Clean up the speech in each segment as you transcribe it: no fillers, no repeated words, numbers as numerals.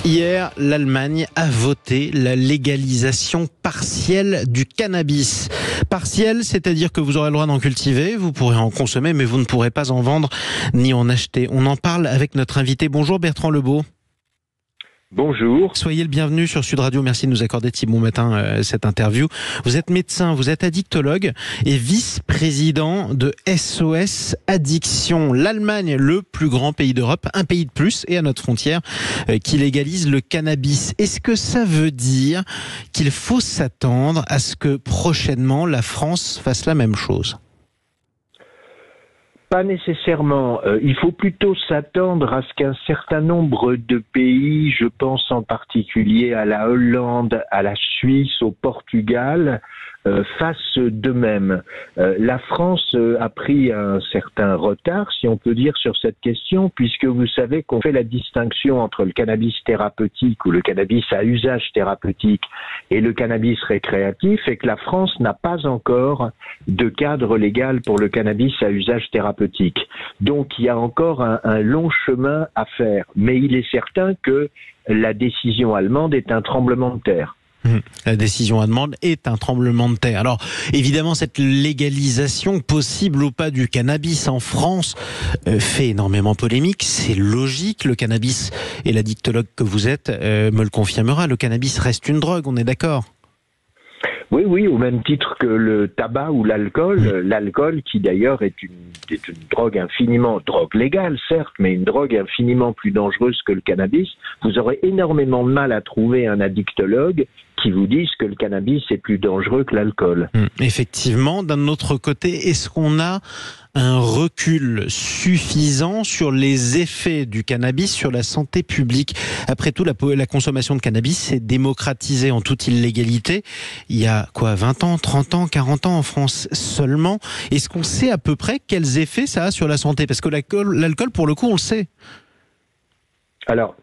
Hier, l'Allemagne a voté la légalisation partielle du cannabis. Partielle, c'est-à-dire que vous aurez le droit d'en cultiver, vous pourrez en consommer, mais vous ne pourrez pas en vendre ni en acheter. On en parle avec notre invité. Bonjour Bertrand Lebeau. Bonjour. Soyez le bienvenu sur Sud Radio. Merci de nous accorder de si bon matin cette interview. Vous êtes médecin, vous êtes addictologue et vice-président de SOS Addiction. L'Allemagne, le plus grand pays d'Europe, un pays de plus et à notre frontière, qui légalise le cannabis. Est-ce que ça veut dire qu'il faut s'attendre à ce que prochainement la France fasse la même chose ? Pas nécessairement. Il faut plutôt s'attendre à ce qu'un certain nombre de pays, je pense en particulier à la Hollande, à la Suisse, au Portugal, fassent de même. La France a pris un certain retard, si on peut dire, sur cette question, puisque vous savez qu'on fait la distinction entre le cannabis thérapeutique ou le cannabis à usage thérapeutique et le cannabis récréatif, et que la France n'a pas encore de cadre légal pour le cannabis à usage thérapeutique. Donc il y a encore un long chemin à faire, mais il est certain que la décision allemande est un tremblement de terre. La décision allemande est un tremblement de terre. Alors, évidemment, cette légalisation, possible ou pas, du cannabis en France fait énormément polémique. C'est logique. Le cannabis, et l'addictologue que vous êtes me le confirmera, le cannabis reste une drogue, on est d'accord ? Oui, au même titre que le tabac ou l'alcool. L'alcool qui d'ailleurs est une drogue drogue légale certes, mais une drogue infiniment plus dangereuse que le cannabis. Vous aurez énormément de mal à trouver un addictologue qui vous dise que le cannabis est plus dangereux que l'alcool. Effectivement, d'un autre côté, est-ce qu'on a un recul suffisant sur les effets du cannabis sur la santé publique? Après tout, la consommation de cannabis s'est démocratisée en toute illégalité il y a 20 ans, 30 ans, 40 ans en France seulement. Est-ce qu'on sait à peu près quels effets ça a sur la santé? Parce que l'alcool, pour le coup, on le sait. Alors,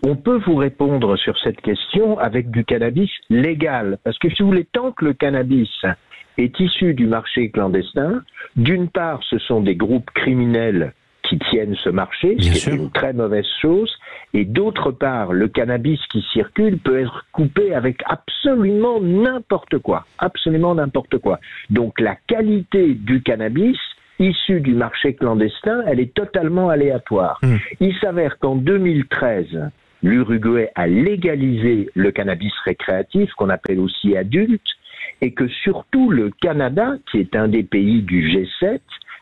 on peut vous répondre sur cette question avec du cannabis légal. Parce que si vous voulez, tant que le cannabis est issu du marché clandestin, d'une part, ce sont des groupes criminels qui tiennent ce marché, ce qui est une très mauvaise chose, et d'autre part, le cannabis qui circule peut être coupé avec absolument n'importe quoi, Donc la qualité du cannabis issu du marché clandestin, elle est totalement aléatoire. Il s'avère qu'en 2013, l'Uruguay a légalisé le cannabis récréatif, qu'on appelle aussi adulte, et que surtout le Canada, qui est un des pays du G7,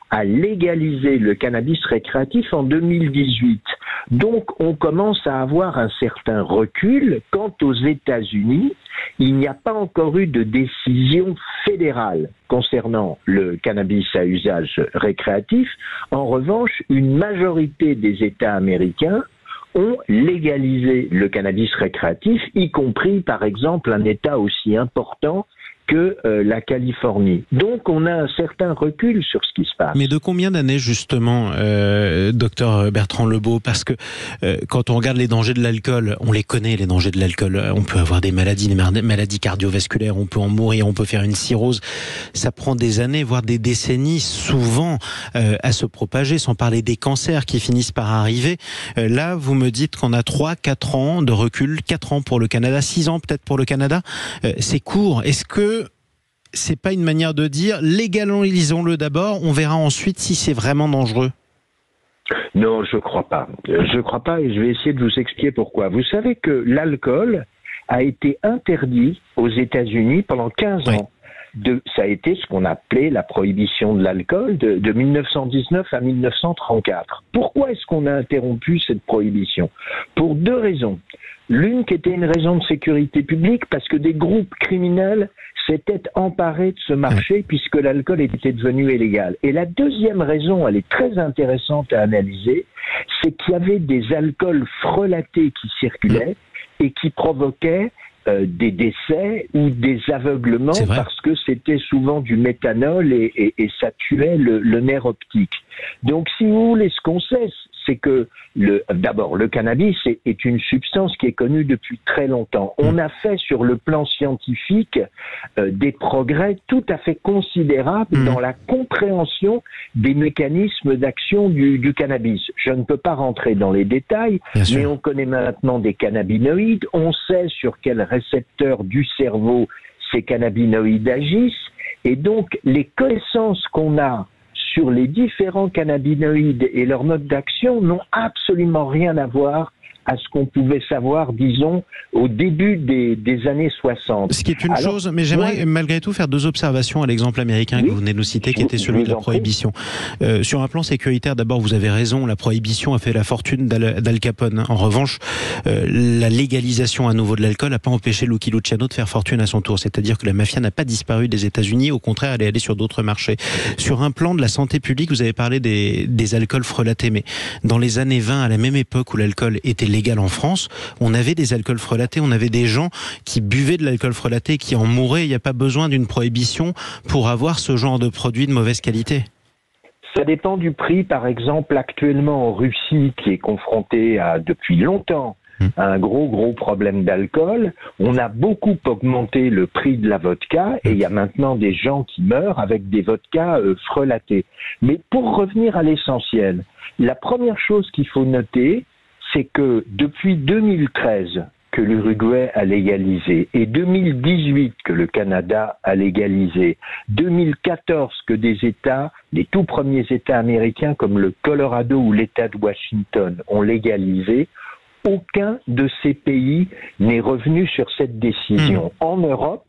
a légalisé le cannabis récréatif en 2018. Donc on commence à avoir un certain recul. Quant aux États-Unis, il n'y a pas encore eu de décision fédérale concernant le cannabis à usage récréatif. En revanche, une majorité des États américains ont légalisé le cannabis récréatif, y compris par exemple un État aussi important que la Californie. Donc on a un certain recul sur ce qui se passe. Mais de combien d'années justement, docteur Bertrand Lebeau? Parce que quand on regarde les dangers de l'alcool, on les connaît, les dangers de l'alcool. On peut avoir des maladies cardiovasculaires, on peut en mourir, on peut faire une cirrhose. Ça prend des années, voire des décennies, souvent, à se propager, sans parler des cancers qui finissent par arriver. Là, vous me dites qu'on a 3-4 ans de recul, 4 ans pour le Canada, 6 ans peut-être pour le Canada. C'est court. Est-ce que c'est pas une manière de dire légalisons-le d'abord, on verra ensuite si c'est vraiment dangereux? Non, je crois pas. Je crois pas et je vais essayer de vous expliquer pourquoi. Vous savez que l'alcool a été interdit aux États-Unis pendant 15 ans. Ça a été ce qu'on appelait la prohibition de l'alcool de 1919 à 1934. Pourquoi est-ce qu'on a interrompu cette prohibition? Pour 2 raisons. L'une qui était une raison de sécurité publique, parce que des groupes criminels s'étaient emparés de ce marché puisque l'alcool était devenu illégal. Et la deuxième raison, elle est très intéressante à analyser, c'est qu'il y avait des alcools frelatés qui circulaient et qui provoquaient des décès ou des aveuglements parce que c'était souvent du méthanol et ça tuait le nerf optique. Donc, si vous voulez, ce qu'on sait, c'est que d'abord, le cannabis est une substance qui est connue depuis très longtemps. On a fait sur le plan scientifique des progrès tout à fait considérables dans la compréhension des mécanismes d'action du cannabis. Je ne peux pas rentrer dans les détails, mais on connaît maintenant des cannabinoïdes, on sait sur quels récepteurs du cerveau ces cannabinoïdes agissent, et donc les connaissances qu'on a sur les différents cannabinoïdes et leur mode d'action n'ont absolument rien à voir à ce qu'on pouvait savoir, disons, au début des années 60. Ce qui est une chose, mais j'aimerais malgré tout faire deux observations à l'exemple américain que vous venez de nous citer, qui était celui de la prohibition. Sur un plan sécuritaire, d'abord, vous avez raison, la prohibition a fait la fortune d'Al Capone. En revanche, la légalisation à nouveau de l'alcool n'a pas empêché Lucky Luciano de faire fortune à son tour. C'est-à-dire que la mafia n'a pas disparu des États-Unis, au contraire, elle est allée sur d'autres marchés. Sur un plan de la santé publique, vous avez parlé des alcools frelatés, mais dans les années 20, à la même époque où l'alcool était légal en France, on avait des alcools frelatés, on avait des gens qui buvaient de l'alcool frelaté, qui en mouraient. Il n'y a pas besoin d'une prohibition pour avoir ce genre de produit de mauvaise qualité. Ça dépend du prix. Par exemple, actuellement en Russie, qui est confrontée depuis longtemps à un gros problème d'alcool, on a beaucoup augmenté le prix de la vodka et il y a maintenant des gens qui meurent avec des vodkas frelatés. Mais pour revenir à l'essentiel, la première chose qu'il faut noter, c'est que depuis 2013 que l'Uruguay a légalisé et 2018 que le Canada a légalisé, 2014 que des États, les tout premiers États américains comme le Colorado ou l'État de Washington ont légalisé, aucun de ces pays n'est revenu sur cette décision. En Europe,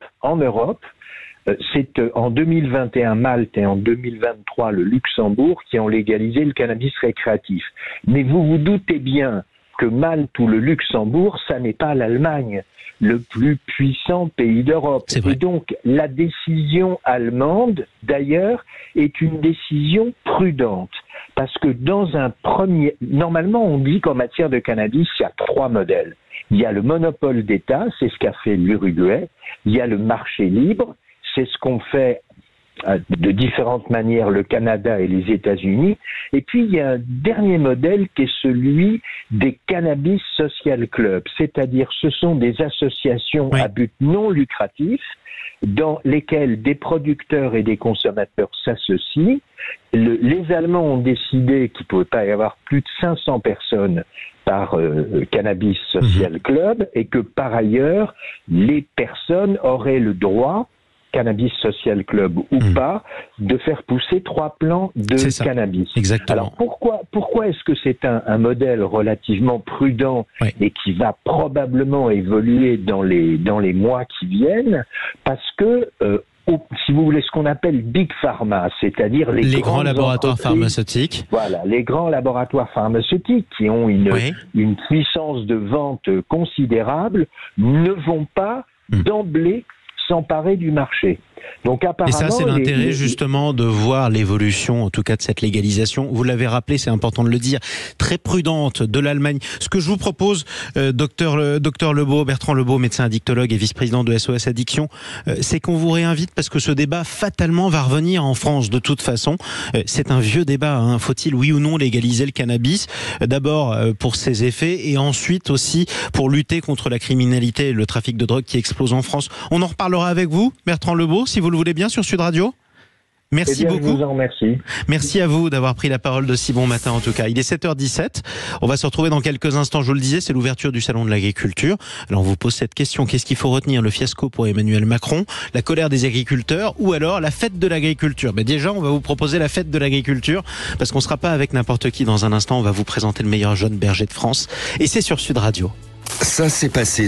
c'est en 2021 Malte et en 2023 le Luxembourg qui ont légalisé le cannabis récréatif. Mais vous vous doutez bien que Malte ou le Luxembourg, ça n'est pas l'Allemagne, le plus puissant pays d'Europe. Et donc, la décision allemande, d'ailleurs, est une décision prudente. Parce que normalement, on dit qu'en matière de cannabis, il y a 3 modèles. Il y a le monopole d'État, c'est ce qu'a fait l'Uruguay. Il y a le marché libre, c'est ce qu'ont fait de différentes manières le Canada et les États-Unis. Et puis, il y a un dernier modèle qui est celui des Cannabis Social Clubs, c'est-à-dire ce sont des associations à but non lucratif dans lesquelles des producteurs et des consommateurs s'associent. Les Allemands ont décidé qu'il ne pouvait pas y avoir plus de 500 personnes par Cannabis Social Club et que par ailleurs, les personnes auraient le droit, Cannabis Social Club ou pas, de faire pousser 3 plants de cannabis. Exactement. Alors pourquoi est-ce que c'est un modèle relativement prudent et qui va probablement évoluer dans les mois qui viennent? Parce que si vous voulez, ce qu'on appelle Big Pharma, c'est-à-dire les grands laboratoires pharmaceutiques. Voilà, les grands laboratoires pharmaceutiques qui ont une puissance de vente considérable ne vont pas d'emblée s'emparer du marché. Donc apparemment, et ça, c'est l'intérêt justement de voir l'évolution, en tout cas de cette légalisation. Vous l'avez rappelé, c'est important de le dire, très prudente de l'Allemagne. Ce que je vous propose, docteur Lebeau, Bertrand Lebeau, médecin addictologue et vice-président de SOS Addiction, c'est qu'on vous réinvite parce que ce débat fatalement va revenir en France de toute façon. C'est un vieux débat, hein. Faut-il oui ou non légaliser le cannabis? D'abord pour ses effets et ensuite aussi pour lutter contre la criminalité et le trafic de drogue qui explose en France. On en reparlera avec vous, Bertrand Lebeau, si vous le voulez bien, sur Sud Radio. Merci beaucoup. Je vous en remercie. Merci à vous d'avoir pris la parole de si bon matin en tout cas. Il est 7h17. On va se retrouver dans quelques instants. Je vous le disais, c'est l'ouverture du Salon de l'Agriculture. Alors on vous pose cette question. Qu'est-ce qu'il faut retenir? Le fiasco pour Emmanuel Macron, la colère des agriculteurs ou alors la fête de l'agriculture? Mais déjà, on va vous proposer la fête de l'agriculture parce qu'on ne sera pas avec n'importe qui dans un instant. On va vous présenter le meilleur jeune berger de France. Et c'est sur Sud Radio. Ça s'est passé